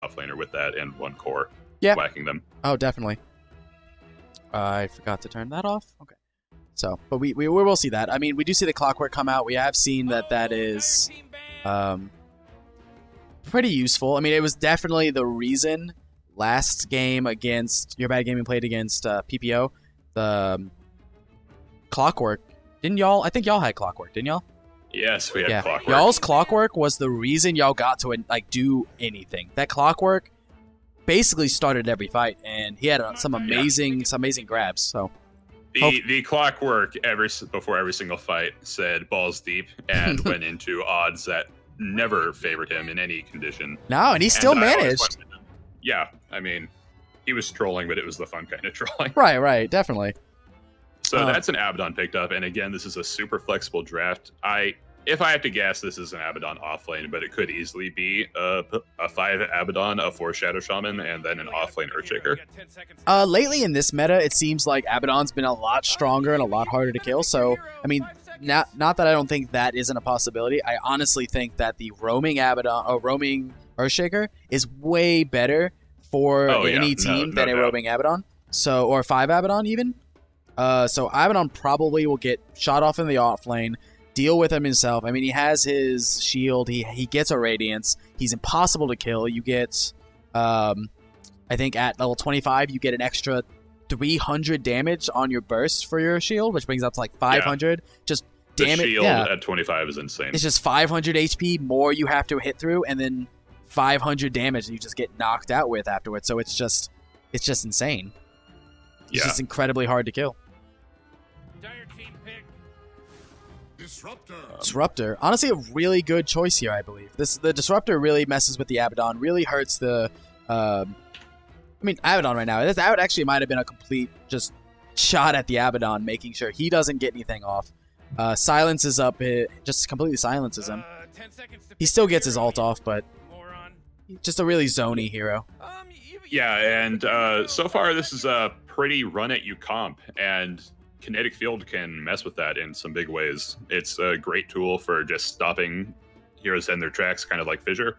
offlaner with that and one core whacking them. Oh, definitely. I forgot to turn that off. Okay. So, but we will see that. I mean, we do see the clockwork come out. We have seen that is pretty useful. I mean, it was definitely the reason last game against Yerbad Gaming played against PPO. The clockwork. Didn't y'all? I think y'all had clockwork, didn't y'all? Yes, we had clockwork. Y'all's clockwork was the reason y'all got to like do anything. That clockwork basically started every fight, and he had some amazing grabs. So the clockwork before every single fight said balls deep and went into odds that never favored him in any condition. No, and he still managed. Yeah, I mean, he was trolling, but it was the fun kind of trolling. Right, definitely. So that's an Abaddon picked up, and again, this is a super flexible draft. If I have to guess, this is an Abaddon offlane, but it could easily be a 5 Abaddon, a 4 Shadow Shaman, and then an offlane Earthshaker. Lately in this meta, it seems like Abaddon's been a lot stronger and a lot harder to kill. So, I mean, not that I don't think that isn't a possibility. I honestly think that the roaming Abaddon or roaming Earthshaker is way better for any team than a roaming Abaddon. So, or 5 Abaddon even. So Abaddon probably will get shot off in the offlane, deal with him himself. I mean, he has his shield. He gets a Radiance. He's impossible to kill. You get, I think at level 25, you get an extra 300 damage on your burst for your shield, which brings up to like 500. Yeah. Just damage. The shield at 25 is insane. It's just 500 HP more you have to hit through, and then 500 damage that you just get knocked out with afterwards. So it's just insane. It's just incredibly hard to kill. Disruptor. Honestly, a really good choice here, I believe. The Disruptor really messes with the Abaddon, really hurts the... I mean, Abaddon right now. That actually might have been a complete just shot at the Abaddon, making sure he doesn't get anything off. Silences up, it just completely silences him. He still gets his ult off, but just a really zony hero. Yeah, and so far this is a pretty run-at-you comp, and Kinetic Field can mess with that in some big ways. It's a great tool for just stopping heroes in their tracks, kind of like Fissure.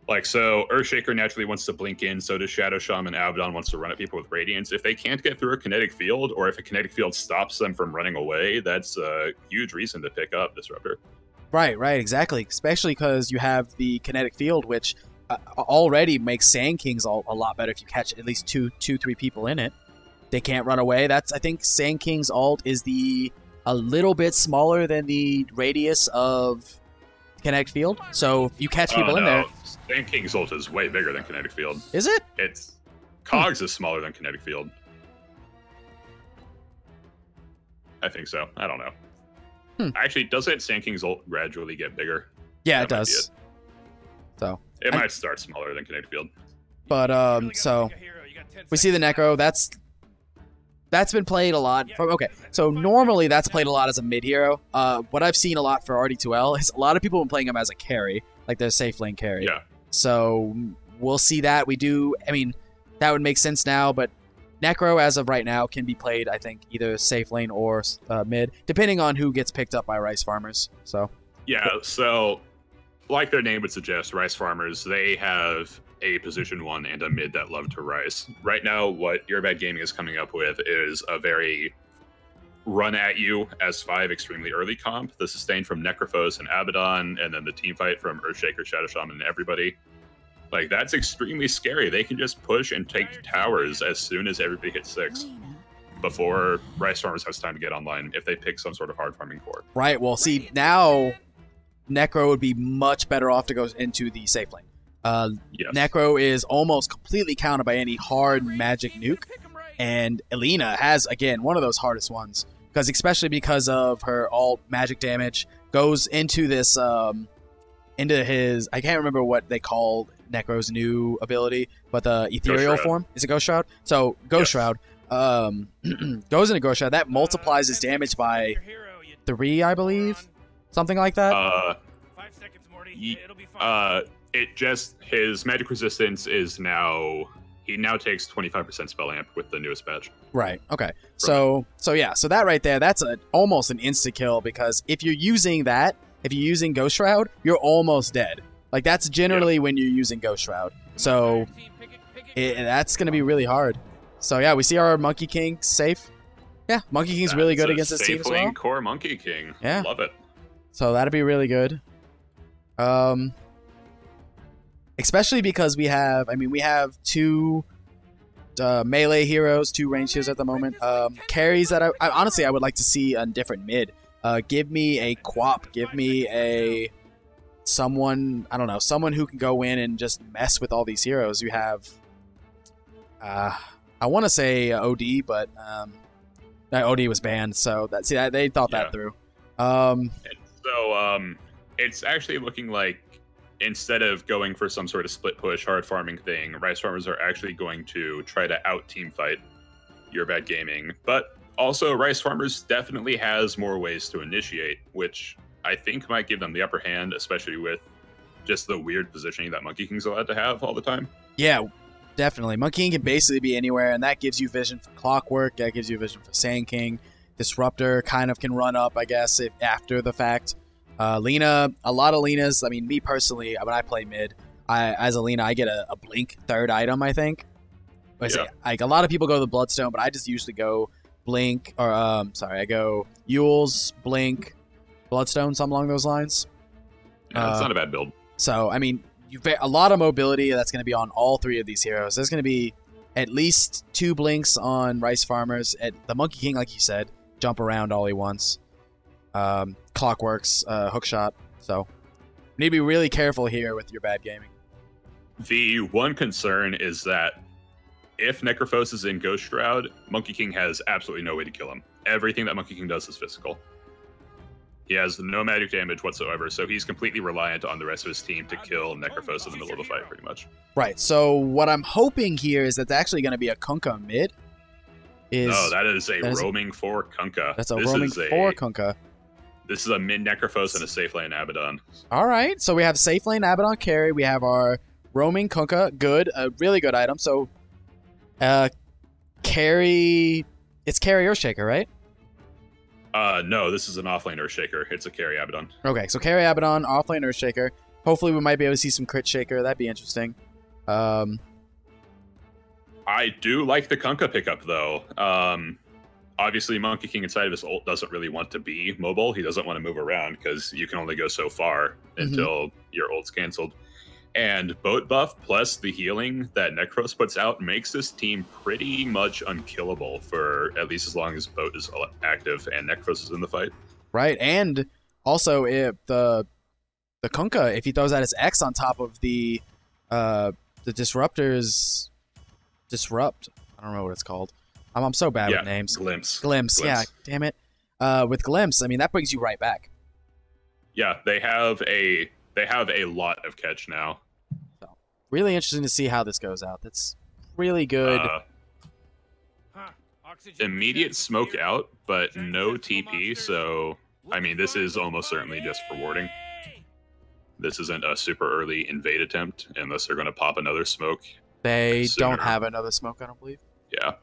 Like, so Earthshaker naturally wants to blink in, so does Shadow Shaman. Abaddon wants to run at people with Radiance. If they can't get through a Kinetic Field, or if a Kinetic Field stops them from running away, that's a huge reason to pick up Disruptor. Right, exactly. Especially because you have the Kinetic Field, which already makes Sand King's ult a lot better if you catch at least 2-3 people in it. They can't run away. I think Sand King's ult is a little bit smaller than the radius of Kinetic Field. So if you catch people in there... Sand King's ult is way bigger than Kinetic Field. Is it? Cogs is smaller than Kinetic Field. I think so. I don't know. Actually, doesn't Sand King's ult gradually get bigger? Yeah, it does. So it might start smaller than Kinetic Field. But so we see the Necro. That's been played a lot. Okay, so normally that's played a lot as a mid hero. What I've seen a lot for RD2L is a lot of people have been playing him as a carry, like their safe lane carry. Yeah. So we'll see that. We do. I mean, that would make sense now, but Necro, as of right now, can be played, I think, either safe lane or mid, depending on who gets picked up by Rice Farmers. So. Yeah. So, like their name would suggest, Rice Farmers, they have a position 1 and a mid that love to Rice. Right now, what Yerbad Gaming is coming up with is a very run-at-you S5 extremely early comp, the sustain from Necrophos and Abaddon, and then the team fight from Earthshaker, Shadow Shaman, and everybody. Like, that's extremely scary. They can just push and take towers as soon as everybody hits 6 before Rice Farmers has time to get online if they pick some sort of hard farming core. Right, well, see, now Necro would be much better off to go into the safe lane. Yes. Necro is almost completely countered by any hard magic nuke, and Elena has, again, one of those hardest ones, especially because of her alt magic damage, goes into this, into his, I can't remember what they call Necro's new ability, but the ethereal form. Is it Ghost Shroud? So, Ghost Shroud goes into Ghost Shroud. That multiplies his damage by 3, I believe. Something like that. 5 seconds, Morty. It'll be fine. His magic resistance is now, he now takes 25% spell amp with the newest patch. Right. Okay. So that right there, that's almost an insta kill, because if you're using Ghost Shroud, you're almost dead. Like, that's generally when you're using Ghost Shroud. So that's going to be really hard. So, yeah, we see our Monkey King safe. Yeah, Monkey King's really good against this team as well. Core Monkey King. Yeah. Love it. So that'd be really good. Especially because we have 2 melee heroes, 2 range heroes at the moment. Carries that I honestly I would like to see on different mid. Give me a Quap. Give me someone, I don't know, someone who can go in and just mess with all these heroes. You have, I want to say OD, but OD was banned, so they thought that through. So it's actually looking like instead of going for some sort of split push hard farming thing, Rice Farmers are actually going to try to out team fight Yerbad Gaming. But also Rice Farmers definitely has more ways to initiate, which I think might give them the upper hand, especially with just the weird positioning that Monkey King's allowed to have all the time. Yeah, definitely. Monkey King can basically be anywhere, and that gives you vision for Clockwork, that gives you vision for Sand King. Disruptor kind of can run up, I guess, after the fact. Lena, a lot of Lenas. I mean, me personally, when I play mid, as a Lena, I get a Blink 3rd item, I think. Like, a lot of people go to the Bloodstone, but I just usually go Blink, or, I go Yules, Blink, Bloodstone, something along those lines. Yeah, it's not a bad build. So, I mean, a lot of mobility that's going to be on all 3 of these heroes. There's going to be at least 2 Blinks on Rice Farmers. The Monkey King, like you said, jump around all he wants. Clockworks, hookshot. So, need to be really careful here with your bad gaming. The one concern is that if Necrophos is in Ghost Shroud, Monkey King has absolutely no way to kill him. Everything that Monkey King does is physical. He has no magic damage whatsoever, so he's completely reliant on the rest of his team to kill Necrophos in the middle of the fight, pretty much. Right, so what I'm hoping here is that's actually going to be a Kunkka mid. No, that is a roaming for Kunkka. That's a roaming for Kunkka. This is a mid Necrophos and a safe lane Abaddon. All right, so we have safe lane Abaddon carry. We have our roaming Kunkka, good, a really good item. So, carry, it's carry Earthshaker, right? No, this is an offlane Earthshaker. It's a carry Abaddon. Okay, so carry Abaddon, offlane Earthshaker. Hopefully we might be able to see some crit shaker. That'd be interesting. I do like the Kunkka pickup, though. Obviously, Monkey King inside of his ult doesn't really want to be mobile. He doesn't want to move around because you can only go so far until your ult's canceled. And boat buff plus the healing that Necros puts out makes this team pretty much unkillable for at least as long as boat is active and Necros is in the fight. Right, and also if the Kunkka, if he throws out his X on top of the Disruptor's Disrupt, I don't know what it's called. I'm so bad with names. Glimpse. Yeah, damn it. With Glimpse, I mean, that brings you right back. Yeah, they have a lot of catch now. So, really interesting to see how this goes out. That's really good. Immediate smoke out, but no TP, so, I mean, this is almost certainly just rewarding. This isn't a super early invade attempt, unless they're going to pop another smoke. They don't have another smoke, I don't believe. Yeah.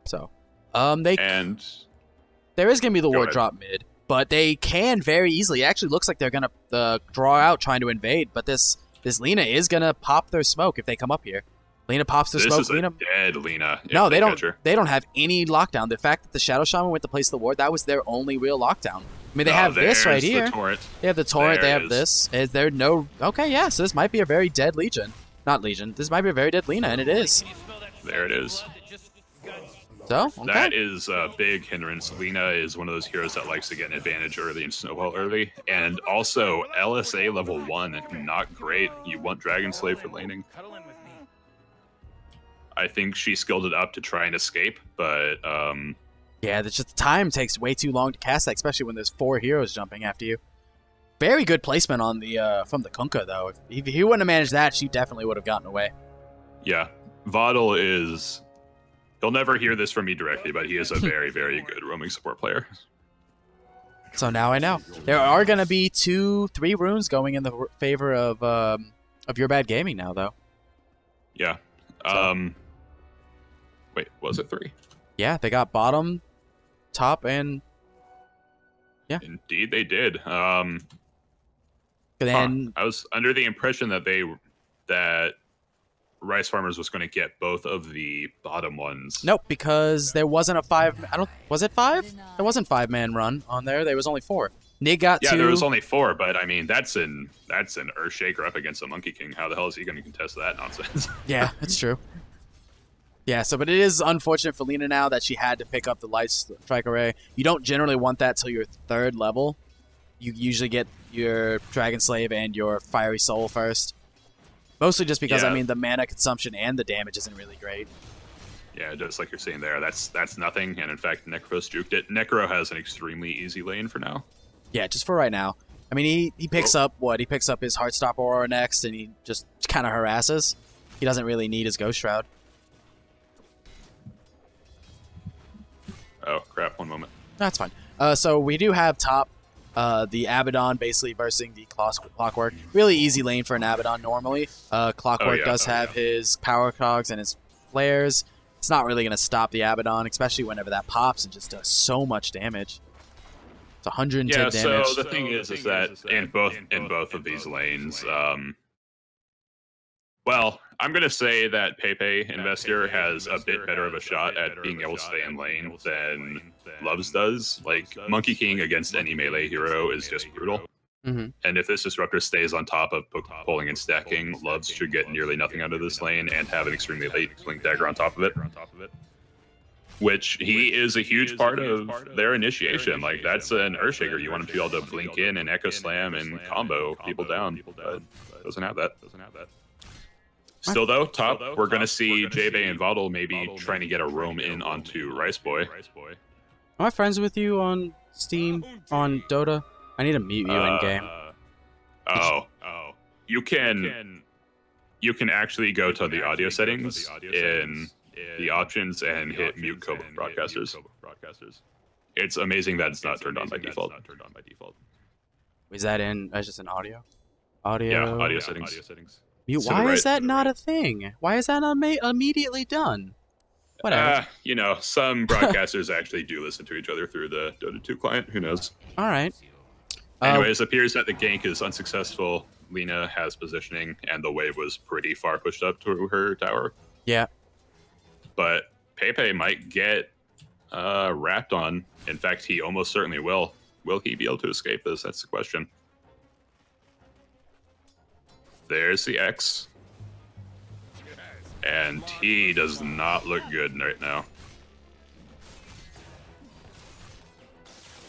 So, there is going to be the ward drop mid, but they can very easily. It actually looks like they're going to draw out trying to invade, but this Lina is going to pop their smoke if they come up here. Lina pops their smoke. This is a dead Lina. No, they don't. They don't have any lockdown. The fact that the Shadow Shaman went to place the ward, that was their only real lockdown. I mean, they have this right here. They have the torrent. They have this. Is there no? Okay, yeah. So this might be a very dead Legion. Not Legion. This might be a very dead Lina, and it is. There it is. So, okay. That is a big hindrance. Lina is one of those heroes that likes to get an advantage early and snowball early. And also, LSA level 1, not great. You want Dragon Slave for laning. I think she skilled it up to try and escape, but... yeah, it's just the time takes way too long to cast that, especially when there's 4 heroes jumping after you. Very good placement on the from the Kunkka, though. If he wouldn't have managed that, she definitely would have gotten away. Yeah. Vaudel is... He'll never hear this from me directly, but he is a very, very good roaming support player. So now I know. There are going to be 2-3 runes going in the favor of Yerbad Gaming now, though. Yeah. Wait, was it 3? Yeah, they got bottom, top, and... Yeah. Indeed they did. Then I was under the impression that Rice Farmers was going to get both of the bottom ones. nope, because there wasn't a 5. Was it 5? There wasn't 5-man run on there. There was only 4. Nig got 2. Yeah, there was only 4, but I mean that's an Earthshaker up against a Monkey King. How the hell is he going to contest that nonsense? Yeah, that's true. Yeah, but it is unfortunate for Lena now that she had to pick up the Light Strike Array. You don't generally want that till your 3rd level. You usually get your Dragon Slave and your Fiery Soul first. Mostly just because, I mean, the mana consumption and the damage isn't really great. Yeah, just like you're saying there, that's nothing. And in fact, Necro's juked it. Necro has an extremely easy lane for now. Yeah, just for right now. I mean, he picks up what? He picks up his Heartstopper Aura next, and he just kind of harasses. He doesn't really need his Ghost Shroud. Oh, crap. One moment. That's fine. So we do have top the Abaddon basically versing the Clockwork. Really easy lane for an Abaddon normally. Clockwork does have his Power Cogs and his Flares. It's not really going to stop the Abaddon, especially whenever that pops and just does so much damage. It's 110 damage. Yeah, so the thing is that in both of these lanes, well, I'm going to say that Pepe Investor has a bit better of a shot at being able to stay in lane than Loves does. Like, Monkey King against any melee hero is just brutal. Mm-hmm. And if this Disruptor stays on top of pulling and stacking, Loves should get nearly nothing out of this lane and have an extremely late Blink Dagger on top of it. Which he is a huge part of their initiation. Like, that's an Earthshaker. You want him to be able to blink in and Echo Slam and combo people down. But doesn't have that. Still, though, top, we're going to see J-Bay and Vaudel maybe trying to get a roam in onto Rice Boy. Am I friends with you on Steam, on Dota? I need to mute you in-game. You can actually go to the audio settings in the options and hit mute co-broadcasters. It's amazing that it's not turned on by default. Is that in, that's just an audio? Audio? Yeah, audio settings. Mute. Why is that not a thing? Why is that not immediately done? Whatever. You know, some broadcasters actually do listen to each other through the Dota 2 client. Who knows? All right. Anyways, appears that the gank is unsuccessful. Lena has positioning, and the wave was pretty far pushed up to her tower. Yeah. But Pepe might get wrapped on. In fact, he almost certainly will. Will he be able to escape this? That's the question. There's the X. And he does not look good right now.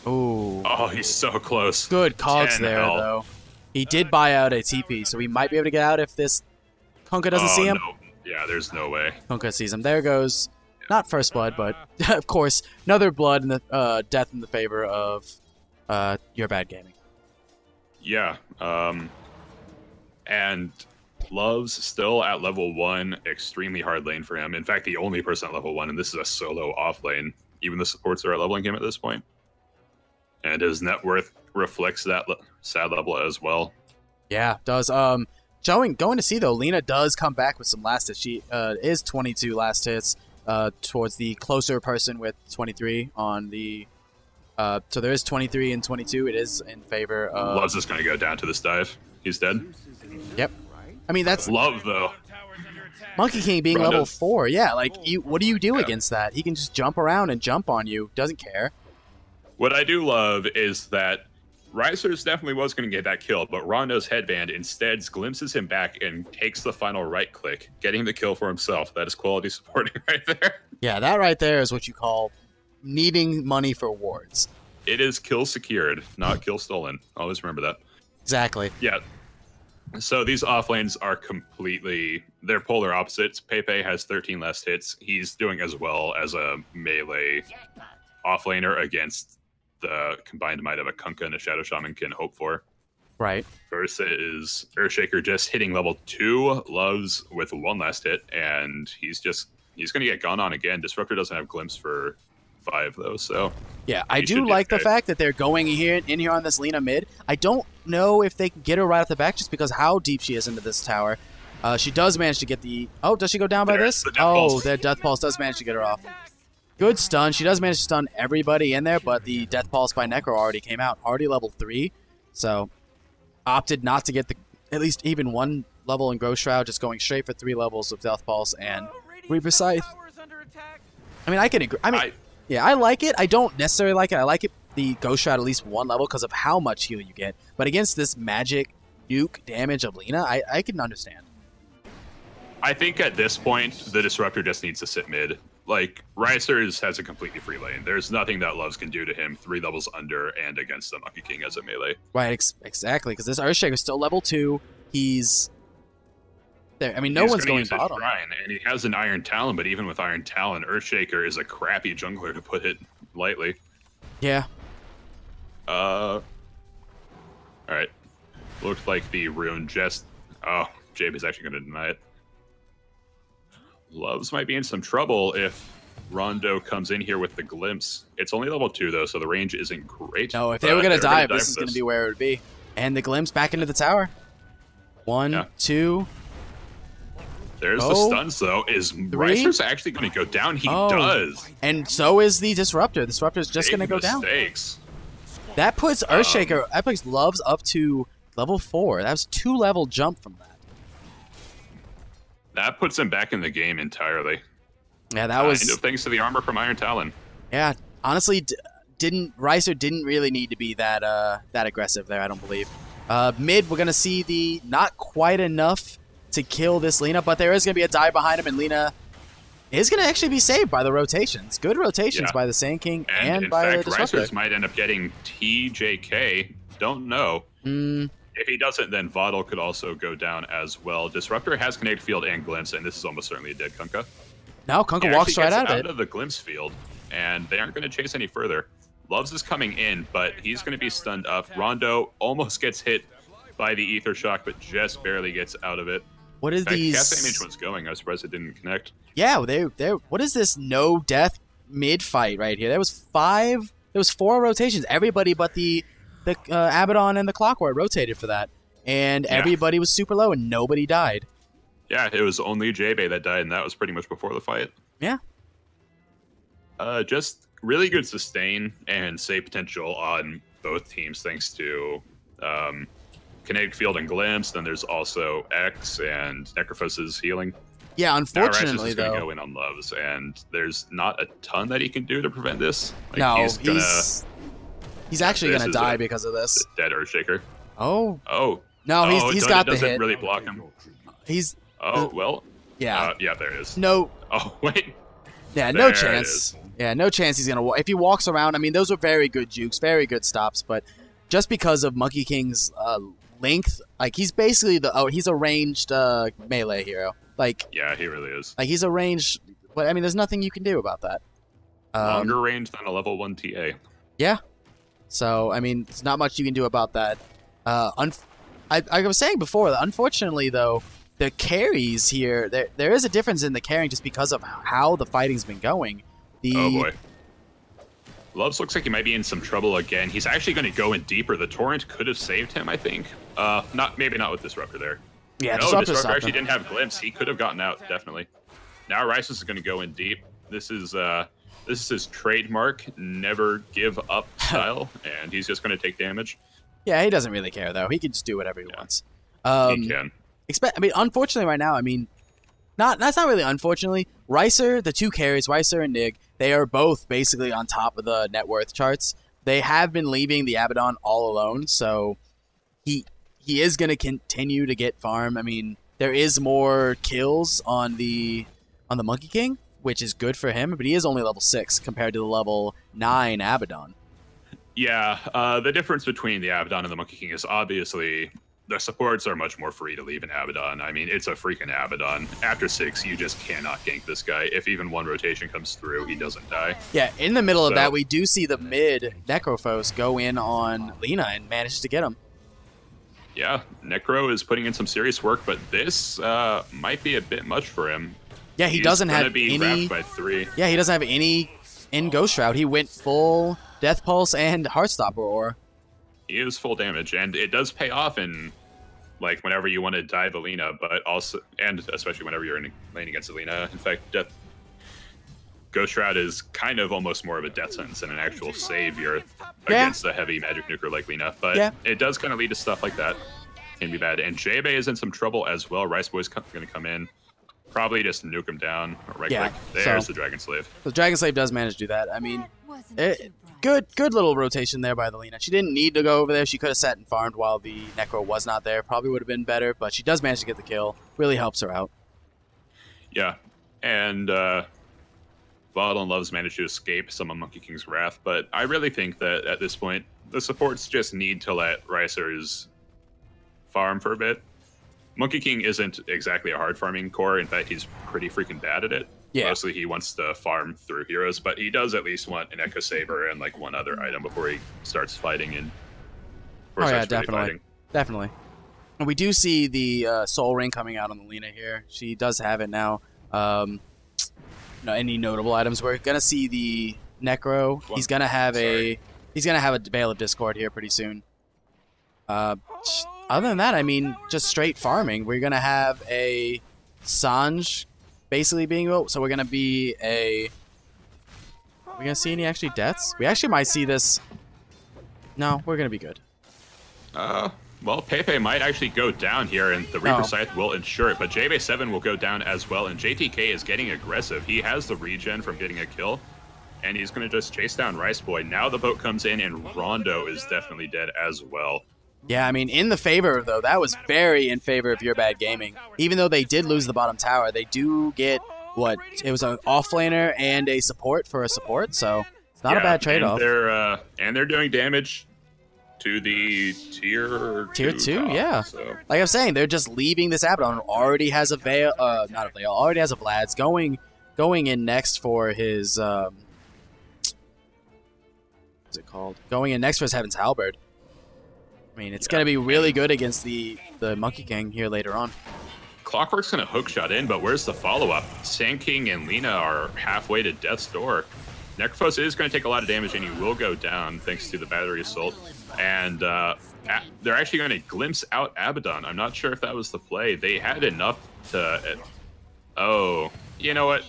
Ooh. Oh, he's so close. Good cogs there, though. He did buy out a TP, so he might be able to get out if this Kunkka doesn't see him. No. Yeah, there's no way. Kunkka sees him. There goes, not first blood, but of course, another blood in the death in the favor of Yerbad Gaming. Yeah. And Love's still at level 1, extremely hard lane for him. In fact, the only person at level 1, and this is a solo off lane. Even the supports are leveling him at this point. And his net worth reflects that sad level as well. Yeah, does. Going to see, though, Lena does come back with some last hits. She is 22 last hits towards the closer person with 23 on the... so there is 23 and 22. It is in favor of... Love's just going to go down to this dive. He's dead. Yep. I mean, that's... Love, though. Monkey King being level 4. Yeah, like, what do you do against that? He can just jump around and jump on you. Doesn't care. What I do love is that Risers definitely was going to get that kill, but Rondo's headband instead glimpses him back and takes the final right click, getting the kill for himself. That is quality supporting right there. Yeah, that right there is what you call needing money for wards. It is kill secured, not kill stolen. Always remember that. Exactly. Yeah. So these off lanes are completely... They're polar opposites. Pepe has 13 less hits. He's doing as well as a melee offlaner against the combined might of a Kunkka and a Shadow Shaman can hope for. Right. Versus Earthshaker just hitting level 2, Loves with 1 last hit, and he's going to get gone on again. Disruptor doesn't have Glimpse for 5, though, so... Yeah, I do like the fact that they're going in here on this Lena mid. I don't know if they can get her right off the back just because how deep she is into this tower. She does manage to get the... Oh, does she go down by this? Oh, the Death Pulse does manage to get her off. Good stun. She does manage to stun everybody in there, but the Death Pulse by Necro already came out. Already level 3. So, opted not to get the at least even one level in Ghost Shroud, just going straight for 3 levels of Death Pulse and Reaper Scythe. I mean, I can agree. I mean, yeah, I like it. I don't necessarily like it. I like it the Ghost Shroud at least 1 level because of how much heal you get. But against this magic nuke damage of Lina, I can understand. I think at this point, the Disruptor just needs to sit mid. Like, Ricers has a completely free lane. There's nothing that Loves can do to him 3 levels under and against the Monkey King as a melee. Right, exactly, because this Earthshaker is still level 2. He's there. I mean, no one's going bottom. Shrine, and he has an Iron Talon, but even with Iron Talon, Earthshaker is a crappy jungler, to put it lightly. Yeah. Alright. Looked like the Rune just... Oh, Jabe is actually going to deny it. Loves might be in some trouble if Rondo comes in here with the Glimpse. It's only level 2, though, so the range isn't great. No, if they were going to dive, this is going to be where it would be. And the Glimpse back into the tower. 1, 2... There's the stuns, though. Is Ricer's actually going to go down? He does. And so is the Disruptor. The Disruptor's just going to go down. That puts Earthshaker, that puts Loves up to level 4. That was 2-level jump from that. That puts him back in the game entirely. Yeah, that was... thanks to the armor from Iron Talon. Yeah, honestly, Ricer didn't really need to be that that aggressive there, I don't believe. Mid, we're going to see the not quite enough to kill this Lina, but there is going to be a dive behind him, and Lina is going to actually be saved by the rotations. Good rotations by the Sand King and by the Disruptor. Ricers might end up getting TJK. Don't know. If he doesn't, then Vottle could also go down as well. Disruptor has Kinetic Field and Glimpse, and this is almost certainly a dead Kunkka. No, Kunkka walks right out of it. Out of the Glimpse field, and they aren't going to chase any further. Loves is coming in, but he's going to be stunned up. Rondo almost gets hit by the Ether Shock, but just barely gets out of it. What is these? Cast Image was going. I was surprised it didn't connect. Yeah, what is this no death mid fight right here? There was 4 rotations. Everybody but the Abaddon and the Clockwork rotated for that, and everybody was super low and nobody died. Yeah, it was only JB that died, and that was pretty much before the fight. Yeah. Just really good sustain and save potential on both teams, thanks to Kinetic Field and Glimpse. Then there's also X and Necrophos's healing. Yeah, unfortunately, though, going to go in on Loves, and there's not a ton that he can do to prevent this. Like, no, he's actually gonna die because of this. Dead Earthshaker. Oh. Oh. No, he's got the hit. Doesn't really block him. He's. Oh well. Yeah. Yeah, there it is. No. Oh wait. Yeah, no chance. Yeah, no chance he's gonna. If he walks around, I mean, those were very good jukes, very good stops, but just because of Monkey King's length, like he's basically he's a ranged melee hero. Like. Yeah, he really is. Like he's a ranged. But I mean, there's nothing you can do about that. Longer range than a level 1 TA. Yeah. So I mean, there's not much you can do about that. I was saying before, unfortunately, though, the carries here, there is a difference in the carrying just because of how the fighting's been going. Oh, boy. Loves looks like he might be in some trouble again. He's actually going to go in deeper. The Torrent could have saved him, I think. Maybe not with Disruptor there. Yeah, no, Disruptor actually didn't have Glimpse. He could have gotten out, definitely. Now Rice is going to go in deep. This is his trademark, never give up style, and he's just going to take damage. Yeah, he doesn't really care, though. He can just do whatever he wants. He can. Unfortunately, right now, that's not really unfortunately. Ricer, the 2 carries, Ricer and Nig, they are both basically on top of the net worth charts. They have been leaving the Abaddon all alone, so he is going to continue to get farm. I mean, there is more kills on the Monkey King, which is good for him, but he is only level 6 compared to the level 9 Abaddon. Yeah, the difference between the Abaddon and the Monkey King is obviously the supports are much more free to leave an Abaddon. I mean, it's a freaking Abaddon. After 6, you just cannot gank this guy. If even one rotation comes through, he doesn't die. Yeah, in the middle of that, we do see the mid Necrophos go in on Lina and manage to get him. Yeah, Necro is putting in some serious work, but this might be a bit much for him. Yeah, he doesn't have any. Wrapped by 3. Yeah, he doesn't have any in Ghost Shroud. He went full Death Pulse and Heartstopper Aura. He is full damage, and it does pay off in like whenever you want to dive Alina, but also especially whenever you're in a lane against Alina. In fact, Ghost Shroud is kind of almost more of a death sentence than an actual savior against a heavy magic nuker like Lina, but it does kind of lead to stuff like that. can be bad. And J-Bay is in some trouble as well. Rice Boy's going to come in. Probably just nuke him down. Right click. There's the Dragon Slave. The Dragon Slave does manage to do that. I mean, good little rotation there by the Lina. She didn't need to go over there. She could have sat and farmed while the Necro was not there. Probably would have been better, but she does manage to get the kill. Really helps her out. Yeah. And Bottle and Loves managed to escape some of Monkey King's wrath, but I really think that at this point, the supports just need to let Ricers farm for a bit. Monkey King isn't exactly a hard farming core. In fact, he's pretty freaking bad at it. Yeah. Mostly he wants to farm through heroes, but he does at least want an Echo Saber and like one other item before he starts fighting. And definitely. And we do see the Soul Ring coming out on the Lina here. She does have it now. Any notable items? We're gonna see the Necro. He's gonna have a Veil of Discord here pretty soon. Other than that, I mean, just straight farming. We're going to have a Sange basically being built. So we're going to be a... Are we going to see any actually deaths? We actually might see this... No, we're going to be good. Well, Pepe might actually go down here, and the Reaper Scythe will ensure it. But JB7 will go down as well, and JTK is getting aggressive. He has the regen from getting a kill, and he's going to just chase down Rice Boy. Now the boat comes in, and Rondo is definitely dead as well. Yeah, I mean, in the favor, though, that was very in favor of Yerbad Gaming. Even though they did lose the bottom tower, they do get, what, it was an offlaner and a support for a support, so it's not a bad trade-off. And they're doing damage to the tier 2 top, yeah. So. Like I'm saying, they're just leaving this Abaddon. Already has a Veil, not a Veil, already has a Vlad's going in next for his, what's it called? Going in next for his Heaven's Halberd. I mean, it's going to be really good against the Monkey King here later on. Clockwork's going to hookshot in, but where's the follow-up? Sand King and Lina are halfway to death's door. Necrophos is going to take a lot of damage, and he will go down thanks to the battery assault. And they're actually going to glimpse out Abaddon. I'm not sure if that was the play. They had enough to... oh, you know what?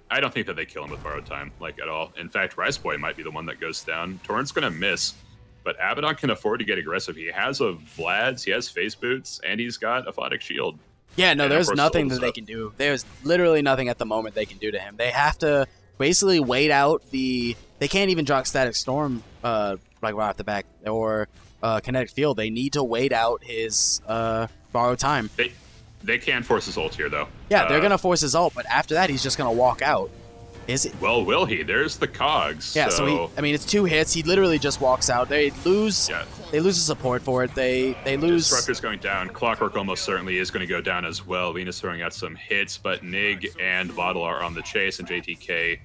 I don't think that they kill him with borrowed time, like, at all. In fact, Rice Boy might be the one that goes down. Torrent's going to miss. But Abaddon can afford to get aggressive. He has a Vlad's, he has Phase Boots, and he's got a Photic Shield. Yeah, no, there's nothing that they can do. There's literally nothing at the moment they can do to him. They have to basically wait out the... They can't even draw Static Storm like right off the back, or Kinetic Field. They need to wait out his borrowed time. They can force his ult here, though. Yeah, they're going to force his ult, but after that, he's just going to walk out. Is it? Well, will he? There's the cogs. Yeah, so I mean, it's 2 hits. He literally just walks out. They lose. Yeah. They lose the support for it. They lose. Disruptor's going down. Clockwork almost certainly is going to go down as well. Lena's throwing out some hits, but Nig and Bottle are on the chase, and JTK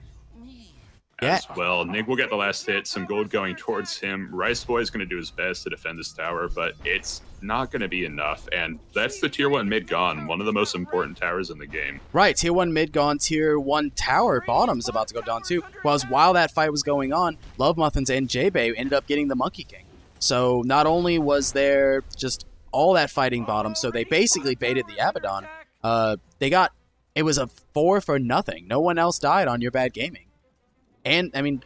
as well. Nig will get the last hit. Some gold going towards him. Rice Boy is going to do his best to defend this tower, but it's not going to be enough. And that's the tier 1 mid gone, one of the most important towers in the game. Right, tier 1 mid gone, tier 1 tower bottom is about to go down too. While that fight was going on, Love Muffins and J-Bay ended up getting the Monkey King. So not only was there just all that fighting bottom, so they basically baited the Abaddon. It was a 4 for nothing. No one else died on Yerbad Gaming. And, I mean,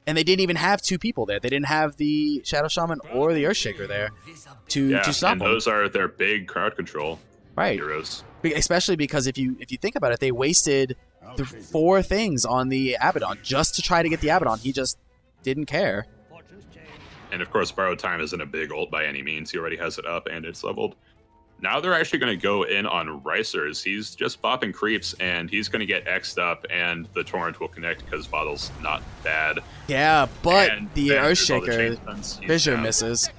and they didn't even have 2 people there. They didn't have the Shadow Shaman or the Earthshaker there to stop them. And those are their big crowd control heroes. Especially because if you think about it, they wasted 4 things on the Abaddon just to try to get the Abaddon. He just didn't care. And, of course, Borrowed Time isn't a big ult by any means. He already has it up, and it's leveled. Now they're actually going to go in on Ricers. He's just bopping creeps, and he's going to get X'd up, and the Torrent will connect because Bottle's not bad. Yeah, but the Earthshaker, Fissure misses.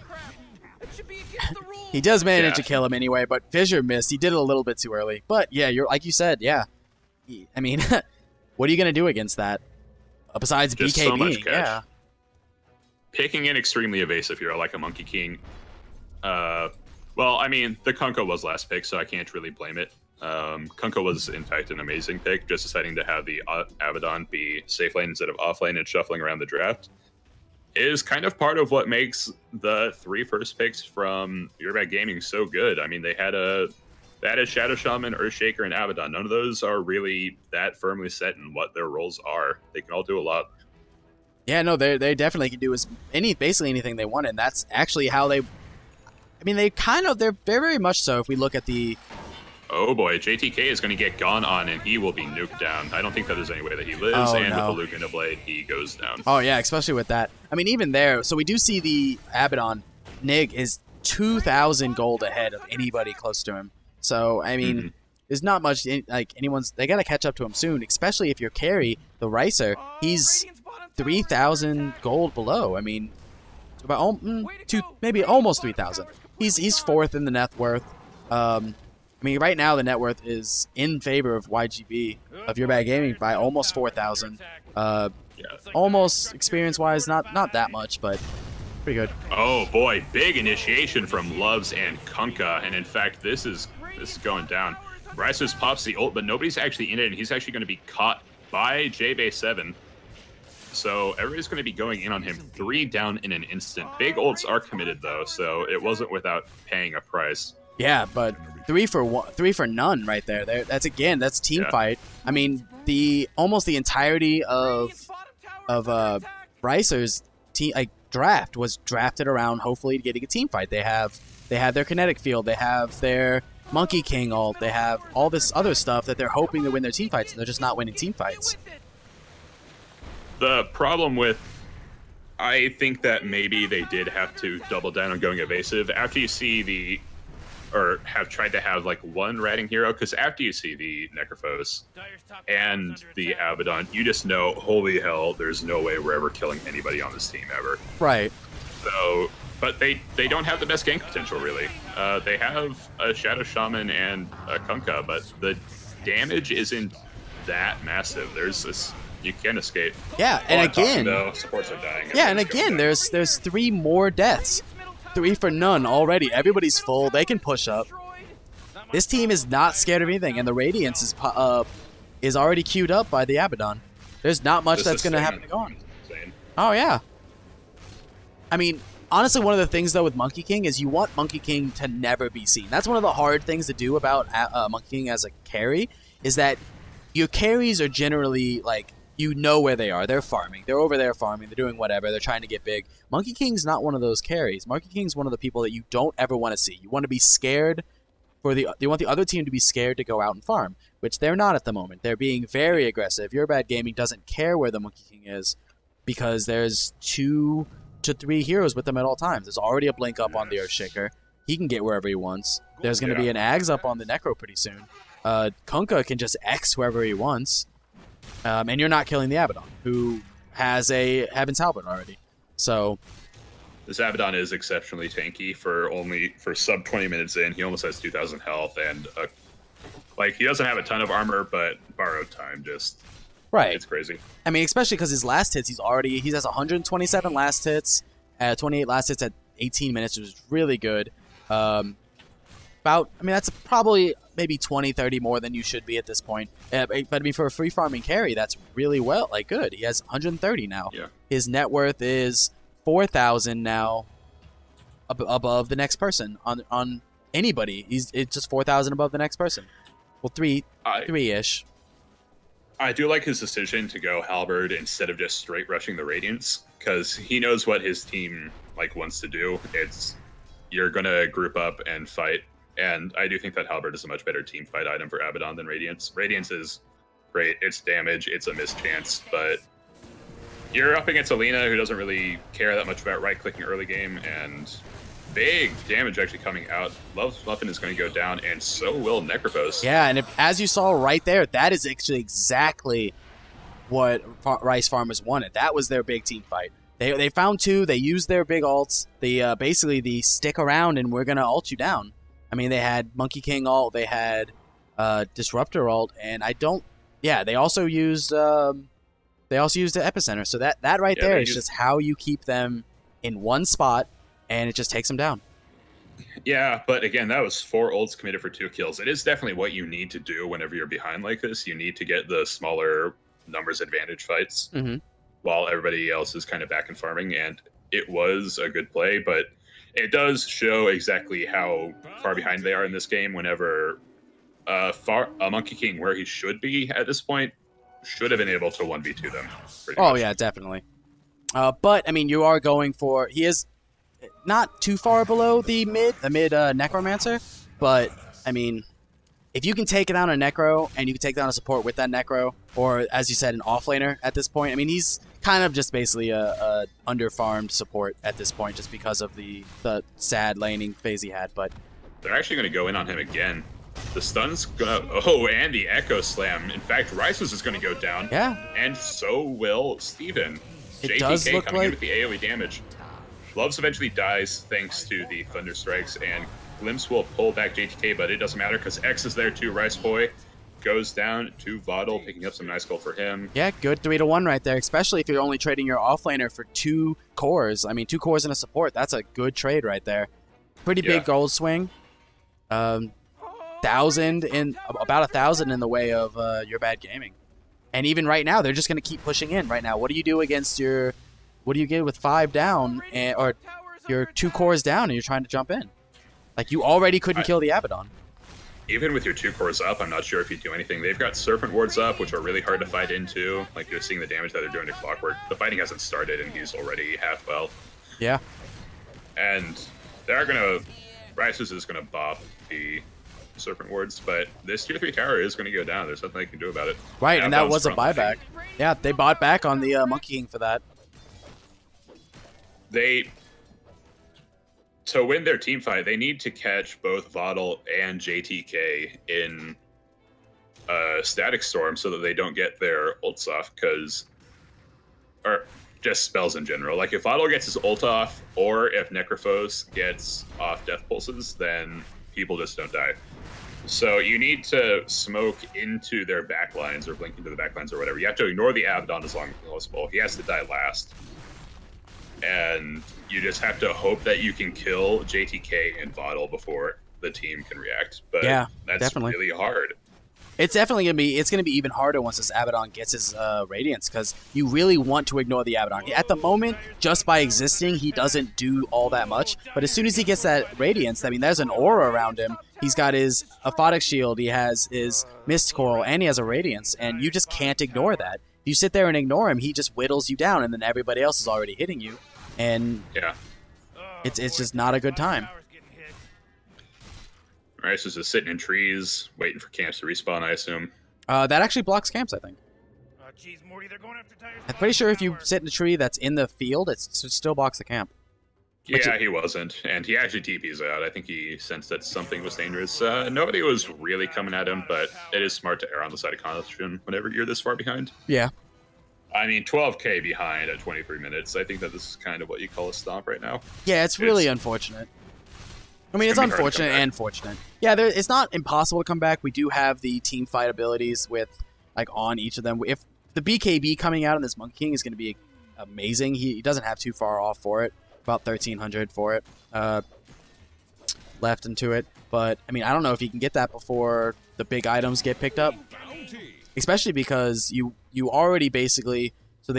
He does manage to kill him anyway, but Fissure missed. He did it a little bit too early. But yeah, like you said, yeah. I mean, what are you going to do against that? Besides just BKB, so much catch. Yeah. Picking an extremely evasive hero like a Monkey King. Well, I mean, the Kunkka was last pick, so I can't really blame it. Kunkka was, in fact, an amazing pick, just deciding to have the Abaddon be safe lane instead of off lane and shuffling around the draft is kind of part of what makes the 3 first picks from Yerbad Gaming so good. I mean, they had a Shadow Shaman, Earthshaker, and Abaddon. None of those are really that firmly set in what their roles are. They can all do a lot. Yeah, no, they definitely can do basically anything they want, and that's actually how they... I mean, they're very much so. If we look at the, oh boy, JTK is going to get gone on, and he will be nuked down. I don't think that there's any way that he lives, Oh, and no. with the Lugana Blade, he goes down. oh yeah, especially with that. I mean, even there. So we do see the Abaddon. Nig is 2,000 gold ahead of anybody close to him. So I mean, there's not much like anyone's. They got to catch up to him soon, especially if your carry, the Ricer. He's 3,000 gold below. I mean, about maybe almost 3,000. He's fourth in the net worth. I mean, right now the net worth is in favor of YGB of Yerbad Gaming by almost 4,000. Almost experience-wise, not that much, but pretty good. Oh boy, big initiation from Loves and Kunkka, and in fact, this is going down. Ricer's pops the ult, but nobody's actually in it, and he's actually going to be caught by JBay7. So everybody's going to be going in on him. 3 down in an instant. Big ults are committed though, so it wasn't without paying a price. Yeah, but 3 for none right there. That's team fight. I mean, almost the entirety of Ricer's team draft was drafted around hopefully getting a team fight. They have their kinetic field, they have their Monkey King ult, they have all this other stuff that they're hoping to win their team fights, and they're just not winning team fights. The problem with, I think that maybe they did have to double down on going evasive after you see or have tried to have like one ratting hero, because after you see the Necrophos and the Abaddon, you just know, holy hell, there's no way we're ever killing anybody on this team ever. Right. So, but they don't have the best gank potential, really. They have a Shadow Shaman and a Kunkka, but the damage isn't that massive. There's this, you can't escape. Yeah, and again, though, supports are dying. Yeah, and again, there's 3 more deaths. 3 for none already. Everybody's full. They can push up. This team is not scared of anything, and the Radiance is already queued up by the Abaddon. There's not much that's going to happen to go on. Oh, yeah. I mean, honestly, one of the things, though, with Monkey King is you want Monkey King to never be seen. That's one of the hard things to do about Monkey King as a carry, is that your carries are generally, like, you know where they are. They're farming. They're over there farming. They're doing whatever. They're trying to get big. Monkey King's not one of those carries. Monkey King's one of the people that you don't ever want to see. You want to be scared you want the other team to be scared to go out and farm, which they're not at the moment. They're being very aggressive. Yerbad Gaming doesn't care where the Monkey King is because there's 2 to 3 heroes with them at all times. There's already a blink up on the Earthshaker. He can get wherever he wants. There's going to be an Ags up on the Necro pretty soon. Kunkka can just X whoever he wants. And you're not killing the Abaddon, who has a Heaven's Halberd already. So this Abaddon is exceptionally tanky for sub 20 minutes in. He almost has 2,000 health, and he doesn't have a ton of armor, but borrowed time just it's crazy. I mean, especially because his last hits, he has 127 last hits, 28 last hits at 18 minutes, which is really good. That's probably maybe 20, 30 more than you should be at this point. But I mean, for a free farming carry, that's really good. He has 130 now. Yeah. His net worth is 4,000 now, above the next person on anybody. It's just 4,000 above the next person. Well, three-ish. I do like his decision to go Halberd instead of just straight rushing the Radiance, because he knows what his team wants to do. You're gonna group up and fight. And I do think that Halberd is a much better team fight item for Abaddon than Radiance. Radiance is great. It's damage. It's a mischance. But you're up against Alina, who doesn't really care that much about right-clicking early game. And big damage actually coming out. Muffin is going to go down, and so will Necrophos. Yeah, and as you saw right there, that is actually exactly what Rice Farmers wanted. That was their big team fight. They found 2. They used their big ults. They basically the stick around, and we're going to ult you down. I mean, they had Monkey King ult, they had Disruptor ult, and they also used the Epicenter. So that right there is just how you keep them in one spot, and it just takes them down. Yeah, but again, that was 4 ults committed for 2 kills. It is definitely what you need to do whenever you're behind like this. You need to get the smaller numbers advantage fights while everybody else is kind of back and farming, and it was a good play, but it does show exactly how far behind they are in this game whenever a Monkey King, where he should be at this point, should have been able to 1v2 them. Oh, much. Yeah, definitely. But, I mean, you are going for... not too far below the mid Necromancer, but I mean, if you can take down a Necro and you can take down a support with that Necro, or as you said, an offlaner at this point, I mean, he's kind of just basically a underfarmed support at this point just because of the sad laning phase he had. But they're actually going to go in on him again. The stun's gonna... Oh, and the Echo Slam. In fact, Rice's is going to go down. Yeah. And so will Steven. It JTK does look coming like... in with the AoE damage. Loves eventually dies thanks to the Thunder Strikes, and Glimpse will pull back JTK, but it doesn't matter because X is there too. Rice Boy goes down to Vottle, picking up some nice gold for him. Yeah, good 3-to-1 right there, especially if you're only trading your offlaner for 2 cores. I mean, 2 cores and a support, that's a good trade right there. Pretty big gold swing. 1,000 in about 1,000 in the way of Yerbad Gaming. And even right now, they're just going to keep pushing in right now. What do you do against your... What do you get with 5 down, or you're 2 cores down and you're trying to jump in? Like, you already couldn't kill the Abaddon. Even with your 2 cores up, I'm not sure if you do anything. They've got Serpent Wards up, which are really hard to fight into. Like, you're seeing the damage that they're doing to Clockwork. The fighting hasn't started, and he's already half health. Yeah. And they're going to... Rice's is going to bop the Serpent Wards, but this tier 3 tower is going to go down. There's nothing they can do about it. Right, and that was a buyback. Yeah, they bought back on the Monkey King for that. To win their team fight, they need to catch both Vottle and JTK in Static Storm so that they don't get their ults off, or just spells in general. Like, if Vottle gets his ult off, or if Necrophos gets off Death Pulses, then people just don't die. So you need to smoke into their backlines, or blink into the backlines, or whatever. You have to ignore the Abaddon as long as possible. He has to die last. And you just have to hope that you can kill JTK and Vottle before the team can react. But yeah, that's definitely really hard. It's definitely gonna be. It's gonna be even harder once this Abaddon gets his Radiance, because you really want to ignore the Abaddon. At the moment, just by existing, he doesn't do all that much. But as soon as he gets that Radiance, I mean, there's an aura around him. He's got his Aphotic Shield, he has his Mist Coral, and he has a Radiance, and you just can't ignore that. If you sit there and ignore him, he just whittles you down, and then everybody else is already hitting you. And yeah, it's just not a good time. Rice is just sitting in trees, waiting for camps to respawn, I assume. That actually blocks camps, I think. I'm pretty sure if you sit in a tree that's in the field, it still blocks the camp. Yeah, he wasn't, and he actually TP's out. I think he sensed that something was dangerous. Nobody was really coming at him, but it is smart to err on the side of caution whenever you're this far behind. Yeah. I mean, 12k behind at 23 minutes. I think that this is kind of what you call a stomp right now. Yeah, it's really unfortunate. I mean, it's unfortunate and fortunate. Yeah, it's not impossible to come back. We do have the team fight abilities with, like, on each of them. If the BKB coming out on this Monkey King is going to be amazing. He doesn't have too far off for it. About 1,300 for it. Left into it. But, I mean, I don't know if you can get that before the big items get picked up. Especially because you already basically... So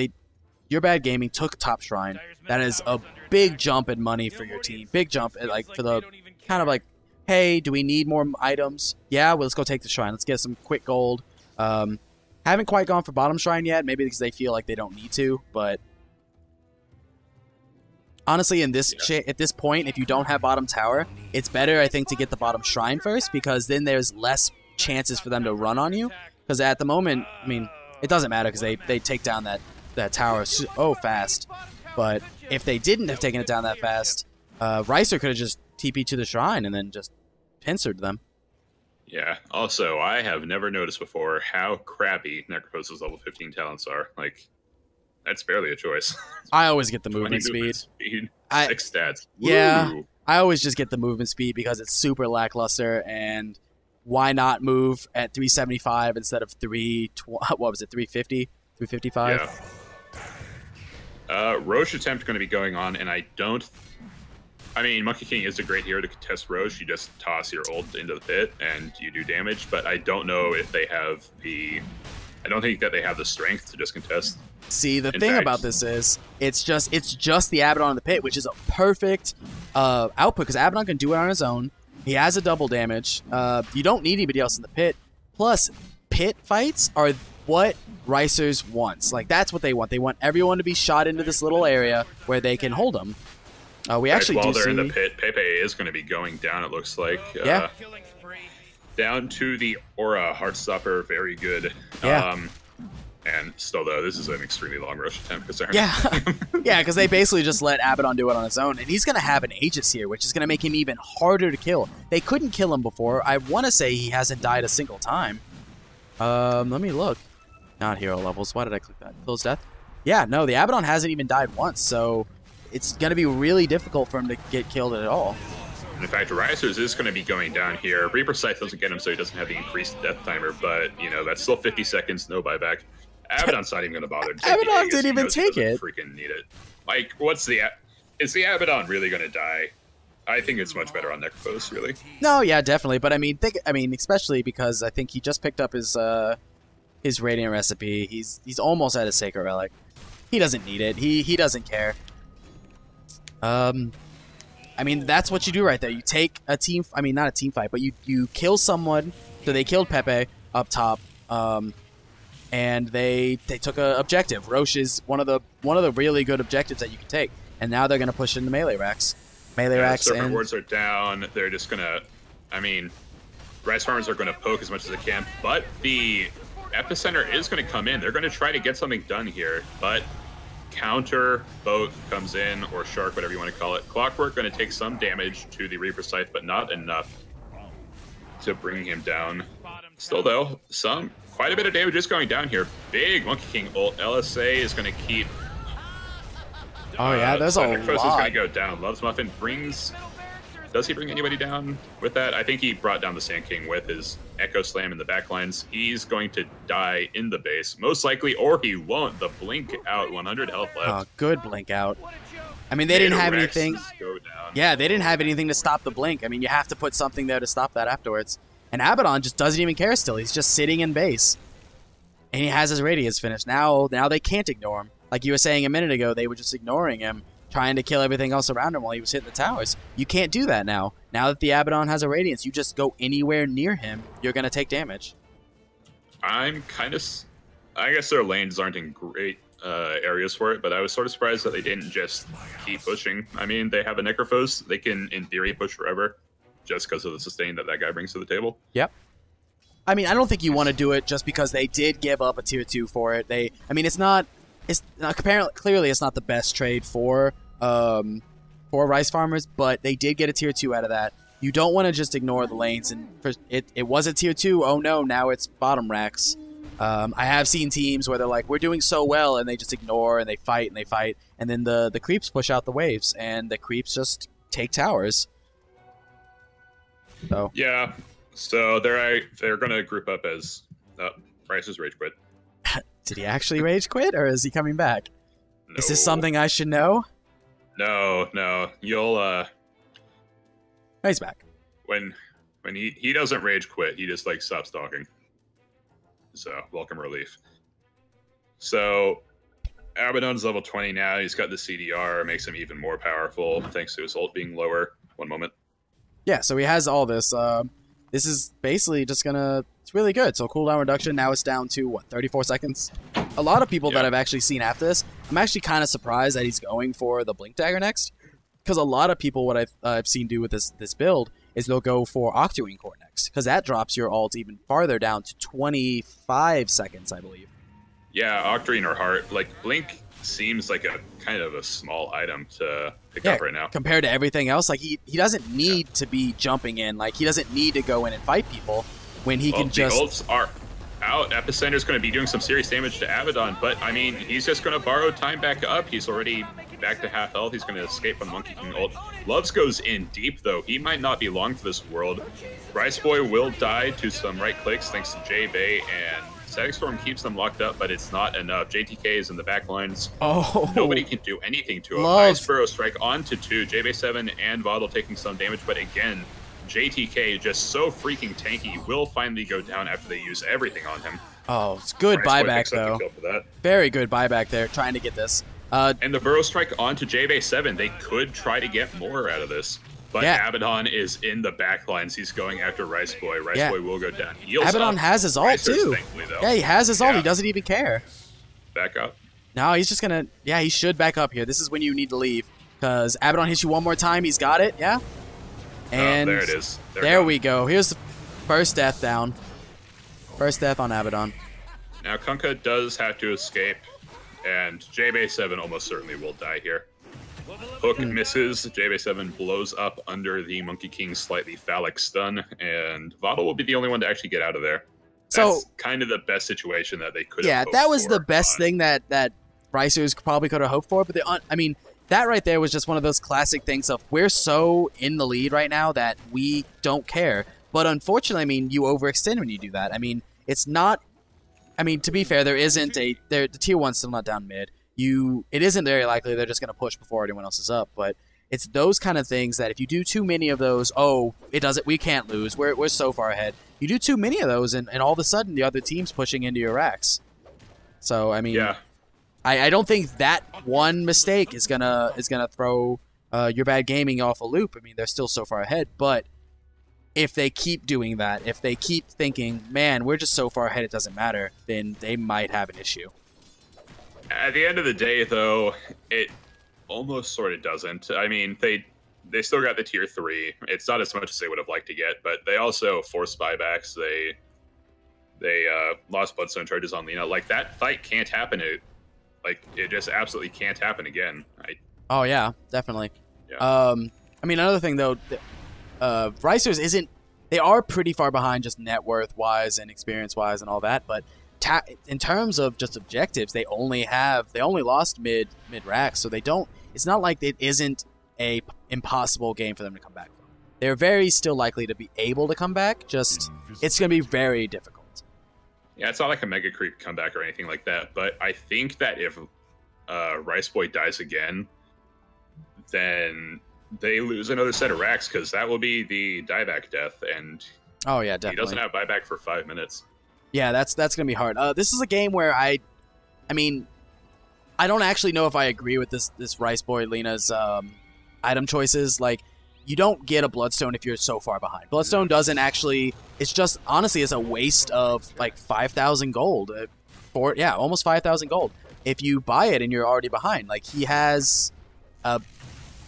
Yerbad Gaming took Top Shrine. That is a big jump in money for your team. Big jump, like, for the kind of like, hey, do we need more items? Yeah, well, let's go take the shrine. Let's get some quick gold. Haven't quite gone for bottom shrine yet, maybe because they feel like they don't need to, but honestly, at this point, if you don't have bottom tower, it's better, I think, to get the bottom shrine first, because then there's less chances for them to run on you. Because at the moment, I mean, it doesn't matter because they take down that tower so fast. But if they didn't have taken it down that fast, Ricer could have just TP'd to the shrine and then just pincered them. Yeah. Also, I have never noticed before how crappy Necrophos' level 15 talents are. Like, that's barely a choice. I always get the movement speed. 6 stats. Yeah. Woo. I always just get the movement speed because it's super lackluster, and why not move at 375 instead of 350? 355? Yeah. Roche attempt going to be going on, and I mean, Monkey King is a great hero to contest Roche. You just toss your ult into the pit and you do damage, but I don't know if they have I don't think that they have the strength to just contest. See, the thing about this is, it's just the Abaddon in the pit, which is a perfect output, because Abaddon can do it on his own. He has a double damage. You don't need anybody else in the pit. Plus, pit fights are what Ricers wants. Like, that's what they want. They want everyone to be shot into this little area where they can hold them. We actually while do they're see... in the pit, Pepe is going to be going down, it looks like. Yeah. Down to the Aura Heartstopper, very good. Yeah. And still, though, this is an extremely long rush attempt. Yeah, yeah, because they basically just let Abaddon do it on his own, and he's going to have an Aegis here, which is going to make him even harder to kill. They couldn't kill him before. I want to say he hasn't died a single time. Let me look. Not hero levels. Why did I click that? Kills death? Yeah, no, the Abaddon hasn't even died once, so it's going to be really difficult for him to get killed at all. And in fact, Risers is going to be going down here. Reaper Scythe doesn't get him, so he doesn't have the increased death timer, but, you know, that's still 50 seconds, no buyback. Abaddon's not even going to bother. Abaddon didn't even take it. Freaking need it. Like, is the Abaddon really going to die? I think it's much better on Necrophos, really. No, yeah, definitely. But I mean, especially because I think he just picked up his Radiant recipe. He's almost at his Sacred Relic. He doesn't need it. He doesn't care. I mean, that's what you do right there. You take a team. I mean, not a team fight, but you kill someone. So they killed Pepe up top. And they took an objective. Roche is one of the really good objectives that you can take. And now they're going to push into melee racks. Serpent wards are down. They're just going to, I mean, Rice Farmers are going to poke as much as they can. But the Epicenter is going to come in. They're going to try to get something done here. But counter boat comes in, or shark, whatever you want to call it. Clockwork going to take some damage to the Reaper Scythe, but not enough to bring him down. Still, though, quite a bit of damage is going down here. Big Monkey King ult. LSA is going to keep... Oh, yeah, there's a lot. Necrophos is going to go down. Loves Muffin brings... Does he bring anybody down with that? I think he brought down the Sand King with his Echo Slam in the backlines. He's going to die in the base, most likely, or he won't. The Blink out, 100 health left. Oh, good Blink out. I mean, they didn't have anything... Yeah, they didn't have anything to stop the Blink. I mean, you have to put something there to stop that afterwards. And Abaddon just doesn't even care still. He's just sitting in base. And he has his Radiance finished. Now they can't ignore him. Like you were saying a minute ago, they were just ignoring him, trying to kill everything else around him while he was hitting the towers. You can't do that now. Now that the Abaddon has a Radiance, you just go anywhere near him, you're going to take damage. I'm kind of... I guess their lanes aren't in great areas for it, but I was sort of surprised that they didn't just keep pushing. I mean, they have a Necrophos. They can, in theory, push forever, just because of the sustain that guy brings to the table. Yep. I mean, I don't think you want to do it just because they did give up a tier 2 for it. I mean, it's apparently, clearly it's not the best trade for Rice Farmers, but they did get a tier 2 out of that. You don't want to just ignore the lanes, and it was a tier 2. Oh no, now it's bottom racks. I have seen teams where they're like, we're doing so well, and they just ignore and they fight, and then the creeps push out the waves, and the creeps just take towers. So yeah, so they're gonna group up as Rice's rage quit. Did he actually rage quit, or is he coming back? No. Is this something I should know? No, you'll Oh, he's back. When he doesn't rage quit, he just like stops talking. So welcome relief. So Abaddon's level 20 now. He's got the CDR, makes him even more powerful thanks to his ult being lower. One moment. Yeah, so he has all this. This is basically just it's really good. So cooldown reduction, now it's down to, what, 34 seconds? A lot of people that I've actually seen after this, I'm actually kind of surprised that he's going for the Blink Dagger next. Because a lot of people, what I've seen do with this build, is they'll go for Octarine Core next. Because that drops your ult even farther down to 25 seconds, I believe. Yeah, Octarine or Heart. Like, Blink seems like a kind of a small item to pick up right now. Compared to everything else, like he doesn't need to be jumping in. Like, he doesn't need to go in and fight people when he can just... The ults are out. Epicenter's going to be doing some serious damage to Abaddon, but, I mean, he's just going to borrow time back up. He's already back to half health. He's going to escape from Monkey King ult. Loves goes in deep, though. He might not be long for this world. Rice Boy will die to some right clicks thanks to J-Bay, and Static Storm keeps them locked up, but it's not enough. JTK is in the back lines. Oh. Nobody can do anything to him. Nice Burrow Strike onto 2. J-Bay 7 and Vodal taking some damage, but again, JTK just so freaking tanky, will finally go down after they use everything on him. Oh, it's good buyback, though. Very good buyback there, trying to get this. And the Burrow Strike onto J-Bay 7. They could try to get more out of this. But Abaddon is in the backlines. He's going after Rice Boy. Rice Boy will go down. Abaddon has his ult, too. Yeah, he has his ult. He doesn't even care. Back up. No, he's just going to... Yeah, he should back up here. This is when you need to leave. Because Abaddon hits you one more time. He's got it. Yeah. And there it is. There we go. Here's the first death down. First death on Abaddon. Now, Kunkka does have to escape, and JB7 almost certainly will die here. Hook misses. JB7 blows up under the Monkey King's slightly phallic stun, and Vottle will be the only one to actually get out of there. That's So kind of the best situation that they could have. Yeah, that was the best thing that Ricers probably could have hoped for. But I mean, that right there was just one of those classic things of we're so in the lead right now that we don't care. But unfortunately, I mean, you overextend when you do that. I mean, it's not. I mean, to be fair, there isn't the tier 1's still not down mid. It isn't very likely they're just going to push before anyone else is up. But it's those kind of things that if you do too many of those, we can't lose. We're so far ahead. You do too many of those, and all of a sudden the other team's pushing into your racks. So I mean, yeah. I don't think that one mistake is gonna throw Yerbad Gaming off a loop. I mean, they're still so far ahead, but if they keep doing that, if they keep thinking, man, we're just so far ahead it doesn't matter, then they might have an issue. At the end of the day, though, it almost sort of doesn't. I mean, they still got the tier 3. It's not as much as they would have liked to get, but they also forced buybacks. They lost Bloodstone charges on Lina. Like, that fight can't happen. It just absolutely can't happen again. Oh yeah, definitely. Yeah. I mean, another thing though, Ricers isn't. They are pretty far behind just net worth wise and experience wise and all that, but in terms of just objectives, they only lost mid rack, so they don't. It's not like it isn't a impossible game for them to come back from. They're very still likely to be able to come back. Just it's going to be very difficult. Yeah, it's not like a mega creep comeback or anything like that, but I think that if Rice Boy dies again, then they lose another set of racks because that will be the dieback death, and oh yeah, definitely. He doesn't have buyback for 5 minutes. Yeah, that's gonna be hard. This is a game where I mean, I don't actually know if I agree with this Rice Boy Lina's item choices. Like, you don't get a Bloodstone if you're so far behind. Bloodstone doesn't actually. It's just honestly, it's a waste of like 5,000 gold. Almost 5,000 gold if you buy it and you're already behind. Like, he has a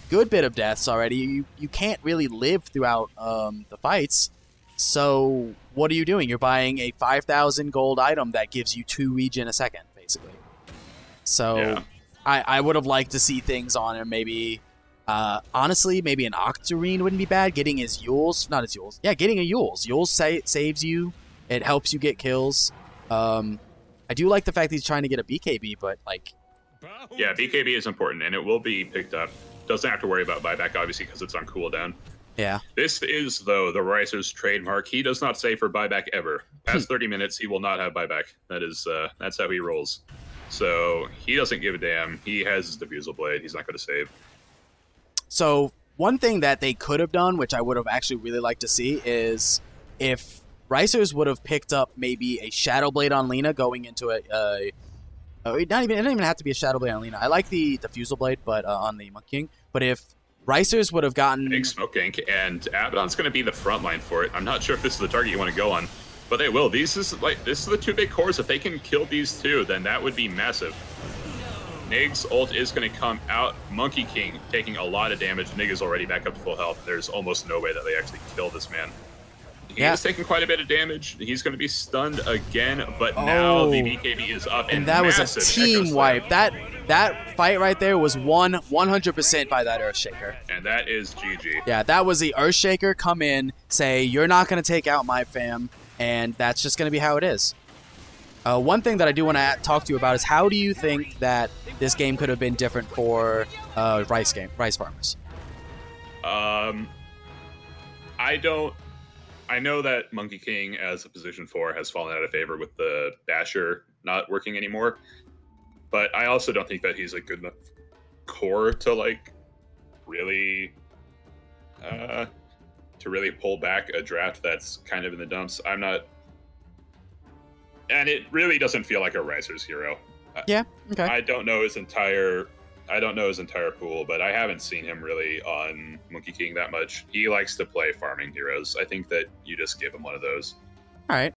good bit of deaths already. You can't really live throughout the fights. So what are you doing? You're buying a 5,000 gold item that gives you 2 regen a second, basically. So yeah. I would have liked to see things on him. Maybe, honestly, maybe an Octarine wouldn't be bad. Getting his Yules, not his Yules. Yeah, getting a Yules. Yules saves you. It helps you get kills. I do like the fact that he's trying to get a BKB, but like... Yeah, BKB is important, and it will be picked up. Doesn't have to worry about buyback, obviously, because it's on cooldown. Yeah. This is, though, the Ricer's trademark. He does not save for buyback ever. Past 30 minutes, he will not have buyback. That's how he rolls. So he doesn't give a damn. He has his Diffusal Blade. He's not going to save. So one thing that they could have done, which I would have actually really liked to see, is if Ricers would have picked up maybe a Shadow Blade on Lina going into it doesn't even have to be a Shadow Blade on Lina. I like the Diffusal Blade, but on the Monkey King. But if Ricers would have gotten big smoke gank, and Abaddon's going to be the front line for it. I'm not sure if this is the target you want to go on, but they will. This is the 2 big cores. If they can kill these 2, then that would be massive. Nig's ult is going to come out. Monkey King taking a lot of damage. Nig is already back up to full health. There's almost no way that they actually kill this man. He is taking quite a bit of damage. He's going to be stunned again, but now the BKB is up. And that was a team wipe. That fight right there was won 100% by that Earthshaker. And that is GG. Yeah, that was the Earthshaker come in, say, you're not going to take out my fam, and that's just going to be how it is. One thing that I do want to talk to you about is how do you think that this game could have been different for rice farmers? I know that Monkey King as a position 4 has fallen out of favor with the Basher not working anymore, but I also don't think that he's a good enough core to like really pull back a draft that's kind of in the dumps. I'm not, and it really doesn't feel like a Ricer's hero. Yeah, okay. I don't know his entire pool, but I haven't seen him really on Monkey King that much. He likes to play farming heroes. I think that you just give him one of those. All right.